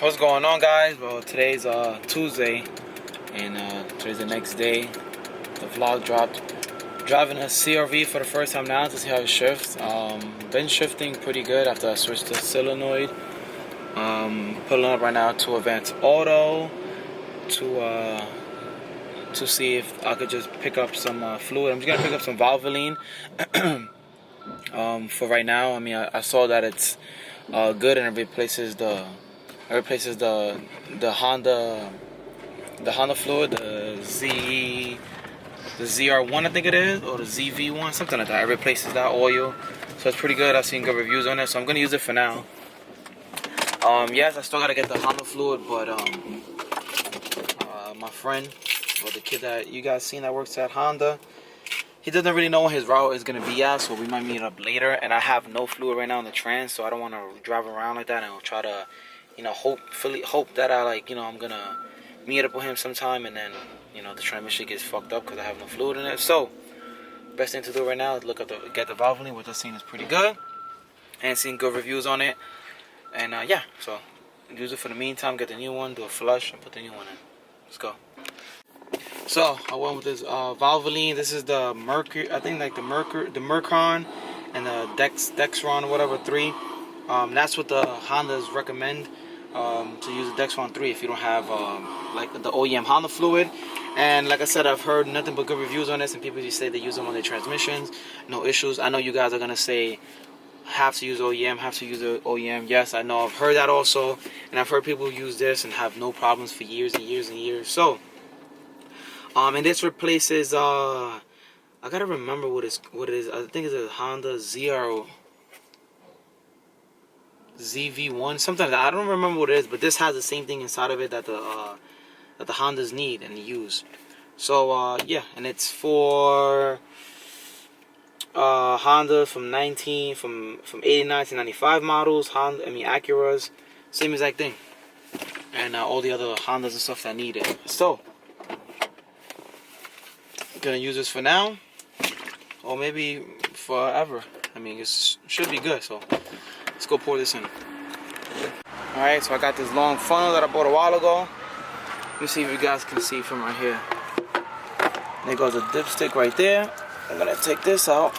What's going on, guys? Well, today's Tuesday, and today's the next day. The vlog dropped. Driving a CRV for the first time now to see how it shifts. Been shifting pretty good after I switched to solenoid. Pulling up right now to Advanced Auto to see if I could just pick up some fluid. I'm just gonna pick up some Valvoline. For right now, I mean, I saw that it's good, and it replaces the Honda fluid, the ZR1 I think it is, or the ZV1, something like that. It replaces that oil, so it's pretty good. I've seen good reviews on it, so I'm gonna use it for now. Yes, I still gotta get the Honda fluid, but my friend, or the kid that you guys seen that works at Honda, he doesn't really know what his route is gonna be at, so we might meet up later. And I have no fluid right now in the trans, so I don't want to drive around like that, and I'll try to, hope that I'm gonna meet up with him sometime, and then, the transmission gets fucked up because I have no fluid in it. So, best thing to do right now is get the Valvoline, which I've seen is pretty good, and seen good reviews on it. And yeah, so use it for the meantime. Get the new one, do a flush, and put the new one in. Let's go. So I went with this Valvoline. This is the Mercury, I think, like the Mercon and the Dexron or whatever 3. That's what the Hondas recommend, to use the Dexron 3 if you don't have like the OEM Honda fluid. And like I said, I've heard nothing but good reviews on this, and people just say they use them on their transmissions, no issues. I know you guys are gonna say have to use OEM. Yes, I know, I've heard that also, and I've heard people use this and have no problems for years and years and years. So and this replaces I gotta remember what it is. I think it's a Honda ZV1, something like that. I don't remember what it is, but this has the same thing inside of it that the Hondas need and use. So yeah, and it's for Honda from 89 to 95 models. Acuras, same exact thing, and all the other Hondas and stuff that need it. So gonna use this for now, or maybe forever. I mean, it should be good. So let's go pour this in. Alright, so I got this long funnel that I bought a while ago. Let me see if you guys can see from right here. There goes a dipstick right there. I'm gonna take this out,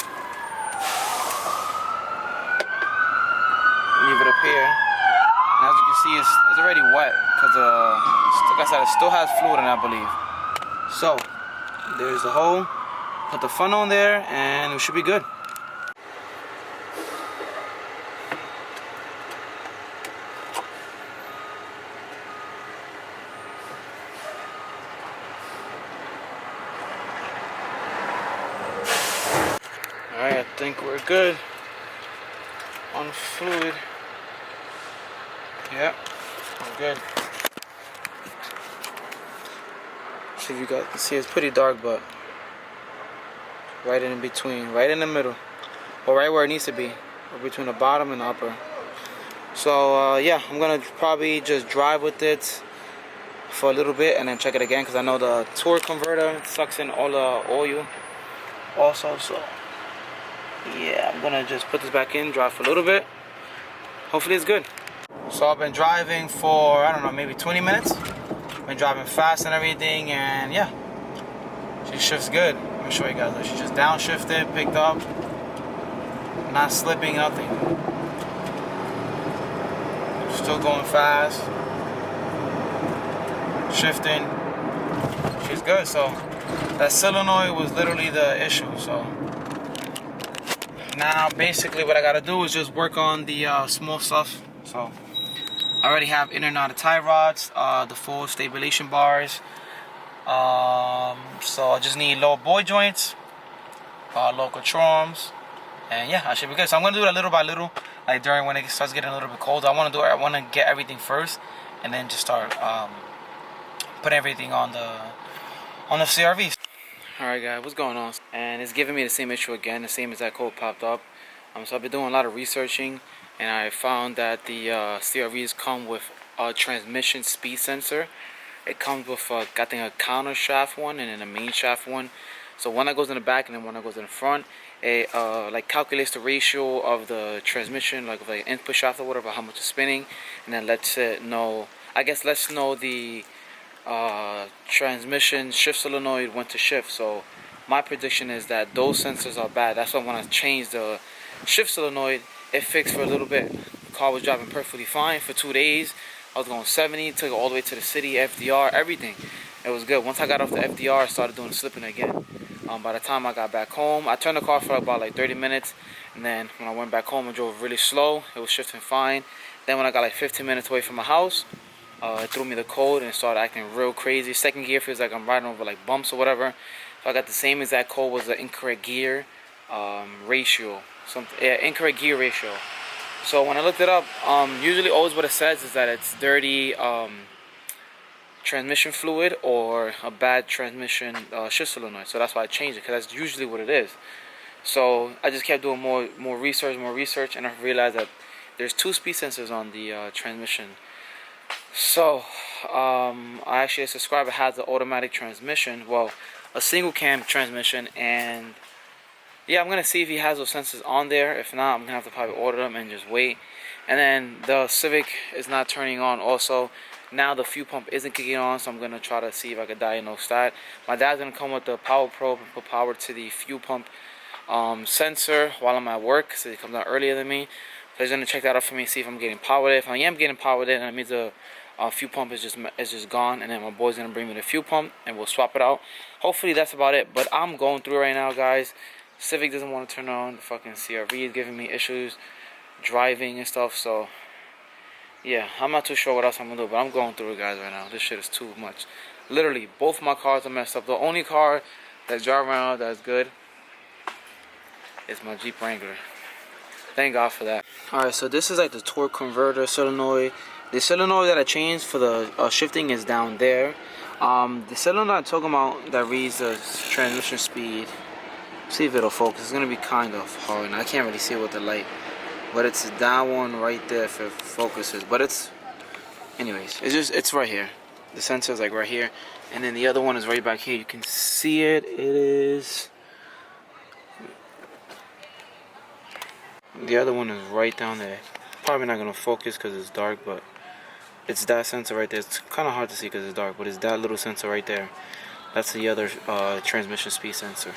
leave it up here. And as you can see, it's already wet because like I said, it still has fluid in it, I believe. So there's the hole. Put the funnel in there, and it should be good. Alright, I think we're good on the fluid. Yep, we're good. See if you guys can see, it's pretty dark, but right in between, right in the middle, or right where it needs to be, or between the bottom and the upper. So yeah, I'm gonna probably just drive with it for a little bit and then check it again, because I know the torque converter sucks in all the oil also. So yeah, I'm gonna just put this back in, drive for a little bit. Hopefully it's good. So I've been driving for, I don't know, maybe 20 minutes. Been driving fast and everything, and yeah, she shifts good. Let me show you guys. She just downshifted, picked up, not slipping, nothing. Still going fast, shifting. She's good. So that solenoid was literally the issue. So now basically what I gotta do is just work on the small stuff. So I already have in and out of tie rods, the full stabilization bars. So I just need lower boy joints, low control arms, and yeah, I should be good. So I'm gonna do it little by little, like during when it starts getting a little bit colder. I want to get everything first, and then just start put everything on the CRV. Alright guys, what's going on? And it's giving me the same issue again, the same exact code popped up. So I've been doing a lot of researching, and I found that the CRVs come with a transmission speed sensor. It comes with I think a counter shaft one and then a main shaft one. So one that goes in the back and then one that goes in the front. It like calculates the ratio of the transmission, like input shaft or whatever, how much it's spinning, and then lets it know. I guess lets know the transmission shift solenoid when to shift. So my prediction is that those sensors are bad. That's why when I changed the shift solenoid, it fixed for a little bit. The car was driving perfectly fine for 2 days. I was going 70, took it all the way to the city, FDR, everything. It was good. Once I got off the FDR, I started doing slipping again. By the time I got back home, I turned the car for about like 30 minutes. And then when I went back home, I drove really slow. It was shifting fine. Then when I got like 15 minutes away from my house, it threw me the code and it started acting real crazy. Second gear feels like I'm riding over like bumps or whatever. So I got the same exact code, was the incorrect gear ratio. Incorrect gear ratio. So when I looked it up, usually always what it says is that it's dirty transmission fluid or a bad transmission shift solenoid. So that's why I changed it, because that's usually what it is. So I just kept doing more research, and I realized that there's 2 speed sensors on the transmission. So I actually, a subscriber has an automatic transmission, well, a single cam transmission, and yeah, I'm gonna see if he has those sensors on there. If not, I'm gonna have to probably order them and just wait. And then the Civic is not turning on also. Now the fuel pump isn't kicking on, so I'm gonna try to see if I can diagnose that. My dad's gonna come with the power probe and put power to the fuel pump sensor while I'm at work, so he comes out earlier than me. So he's gonna check that out for me, see if I'm getting power with it. If I am getting power with it, then that means the fuel pump is just gone, and then my boy's gonna bring me the fuel pump and we'll swap it out. Hopefully that's about it. But I'm going through it right now, guys. Civic doesn't want to turn on. The fucking CRV is giving me issues driving and stuff. So yeah, I'm not too sure what else I'm gonna do, but I'm going through it, guys, right now. This shit is too much. Literally, both my cars are messed up. The only car that's driving around that's good is my Jeep Wrangler. Thank God for that. Alright, so this is like the torque converter solenoid. The solenoid that I changed for the shifting is down there. The solenoid I'm talking about that reads the transmission speed. See if it'll focus. It's gonna be kind of hard, and I can't really see it with the light. But it's that one right there if it focuses. But it's, anyways, it's right here. The sensor is like right here, and then the other one is right back here. You can see it. It is. The other one is right down there. Probably not gonna focus because it's dark, but it's that sensor right there. It's kind of hard to see because it's dark, but it's that little sensor right there. That's the other transmission speed sensor.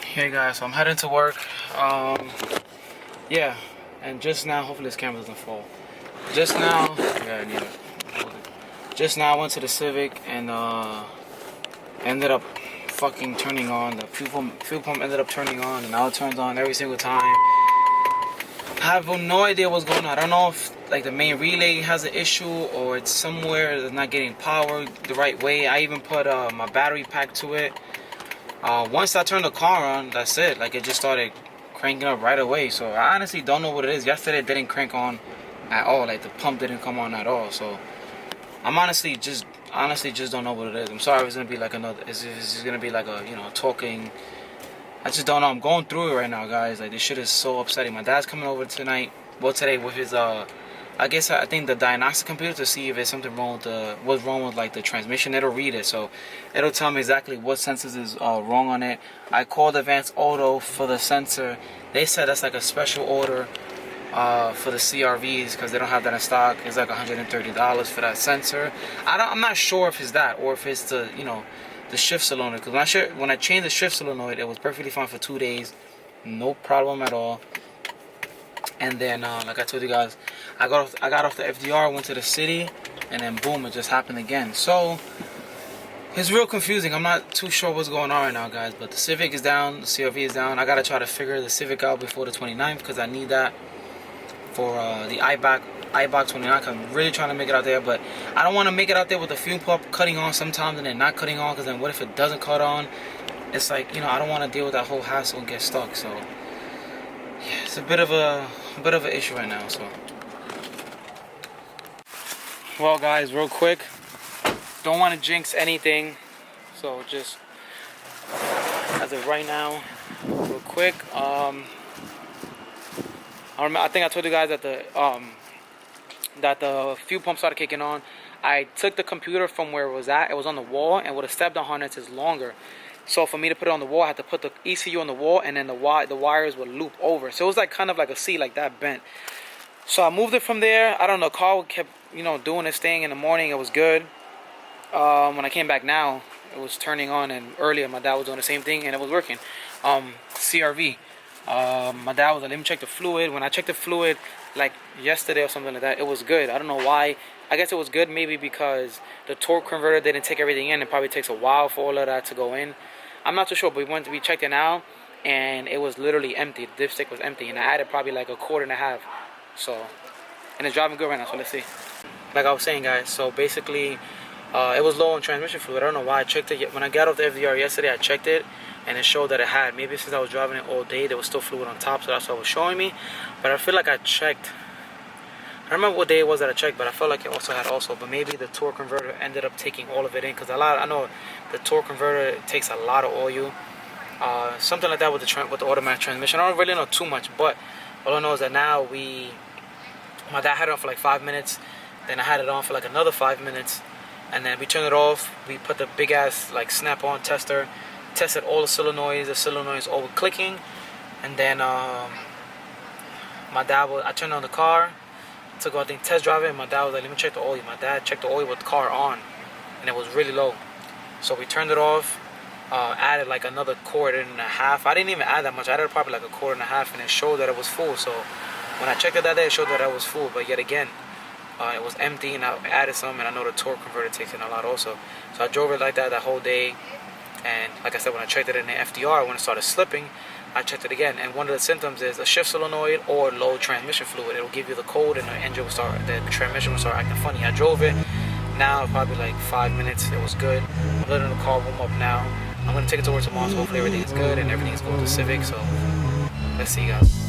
Hey guys, so I'm heading to work. Yeah, and just now, hopefully this camera doesn't fall. Just now, yeah, I need it. Just now I went to the Civic and ended up fucking turning on. The fuel pump ended up turning on, and now it turns on every single time. I have no idea what's going on. I don't know if like the main relay has an issue or it's somewhere that's not getting power the right way. I even put my battery pack to it. Once I turned the car on, that's it. Like, it just started cranking up right away. So I honestly don't know what it is. Yesterday it didn't crank on at all. Like, the pump didn't come on at all. So I'm honestly just don't know what it is. I'm sorry if it's gonna be like another. It's gonna be like a, you know, talking. I just don't know. I'm going through it right now, guys. Like, this shit is so upsetting. My dad's coming over tonight. Well, today with his I think the Diagnostic computer to see if there's something wrong with what's wrong with like the transmission. It'll read it, so it'll tell me exactly what sensors is wrong on it. I called Advanced Auto for the sensor. They said that's like a special order for the CRVs because they don't have that in stock. It's like $130 for that sensor. I'm not sure if it's that or if it's the, you know, the shift solenoid. Because when I changed the shift solenoid, it was perfectly fine for 2 days, no problem at all. And then, like I told you guys, I got off the FDR, went to the city, and then boom, it just happened again. So it's real confusing. I'm not too sure what's going on right now, guys. But the Civic is down, the CRV is down. I gotta try to figure the Civic out before the 29th because I need that for the iBox 29. Cause I'm really trying to make it out there, but I don't want to make it out there with the fuel pump cutting on sometimes and then not cutting on. Cause then what if it doesn't cut on? It's like, you know, I don't want to deal with that whole hassle and get stuck. So yeah, it's a bit of an issue right now. So, well, guys, real quick, don't want to jinx anything, so just as of right now, real quick, I think I told you guys that the fuel pump started kicking on. I took the computer from where it was at. It was on the wall, and where the step-down harness is longer. So for me to put it on the wall, I had to put the ECU on the wall, and then the wires would loop over. So it was like kind of like a C like that bent. So I moved it from there. I don't know, car kept, you know, doing its thing in the morning. It was good. When I came back now, it was turning on, and earlier my dad was doing the same thing and it was working. CRV. My dad was like, let me check the fluid. When I checked the fluid like yesterday or something like that, it was good. I don't know why. I guess it was good maybe because the torque converter didn't take everything in. It probably takes a while for all of that to go in. I'm not too sure, but we checked it now and it was literally empty. The dipstick was empty, and I added probably like a quart and a half. So, and it's driving good right now, so let's see. Like I was saying, guys, so basically it was low on transmission fluid. I don't know why. I checked it when I got off the FDR yesterday. I checked it and it showed that it had. Maybe since I was driving it all day, there was still fluid on top, so that's what it was showing me. But I feel like I checked, I don't remember what day it was that I checked, but I felt like it also had also. But maybe the torque converter ended up taking all of it in, because I know the torque converter takes a lot of oil. Something like that with the automatic transmission. I don't really know too much, but all I know is that now my dad had it on for like 5 minutes, then I had it on for like another 5 minutes, and then we turned it off. We put the big ass like snap-on tester, tested all the solenoids all were clicking, and then I turned on the car to go, I think, test drive it, and my dad was like, let me check the oil. My dad checked the oil with the car on, and it was really low. So we turned it off, added like another quart and a half. I didn't even add that much. I added probably like a quart and a half, and it showed that it was full. So when I checked it that day, it showed that it was full, but yet again, it was empty, and I added some, and I know the torque converter takes in a lot also. So I drove it like that whole day, and like I said, when I checked it in the FDR, when it started slipping, I checked it again, and one of the symptoms is a shift solenoid or low transmission fluid. It will give you the code, and the transmission will start acting funny. I drove it, now probably like 5 minutes, it was good. I'm letting the car warm up now. I'm going to take it towards tomorrow, so hopefully everything is good, and everything is going to Civic, so let's see, guys.